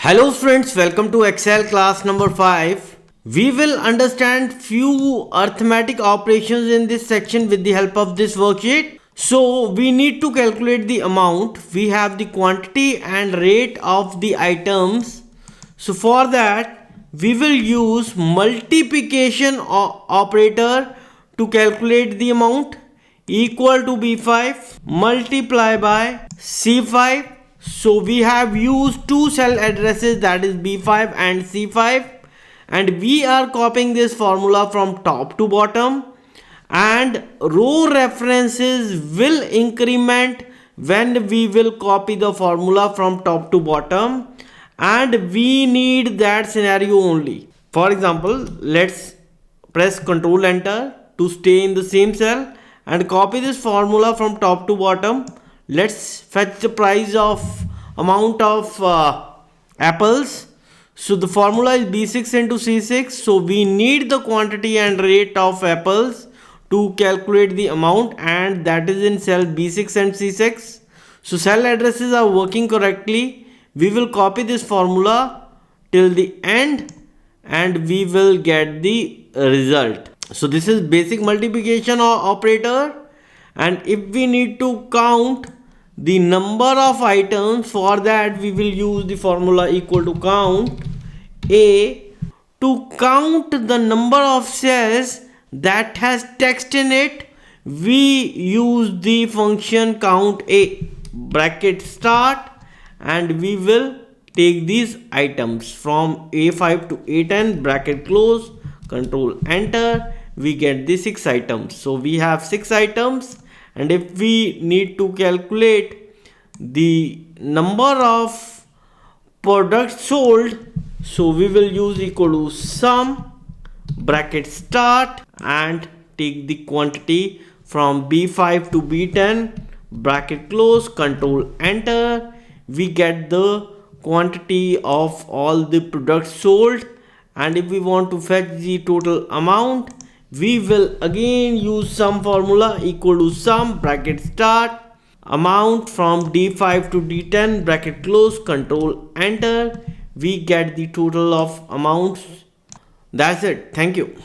Hello friends, welcome to Excel class number 5. We will understand few arithmetic operations in this section with the help of this worksheet. So we need to calculate the amount. We have the quantity and rate of the items. So for that we will use multiplication operator to calculate the amount. Equal to B5 multiply by C5. So we have used two cell addresses, that is B5 and C5, and we are copying this formula from top to bottom, and row references will increment when we will copy the formula from top to bottom, and we need that scenario only. For example, let's press Ctrl Enter to stay in the same cell and copy this formula from top to bottom. Let's fetch the price of amount of apples. So the formula is B6 into C6. So we need the quantity and rate of apples to calculate the amount, and that is in cell B6 and C6. So cell addresses are working correctly. We will copy this formula till the end and we will get the result. So this is basic multiplication operator, and if we need to count the number of items, for that we will use the formula equal to count A. To count the number of cells that has text in it, we use the function count A, bracket start, and we will take these items from A5 to A10, bracket close, control enter. We get the 6 items. So we have 6 items, and if we need to calculate the number of products sold, so we will use equal to sum, bracket start, and take the quantity from B5 to B10, bracket close, control enter. We get the quantity of all the products sold, and if we want to fetch the total amount, we will again use sum formula equal to sum, bracket start, amount from D5 to D10, bracket close, control enter. We get the total of amounts. That's it. Thank you.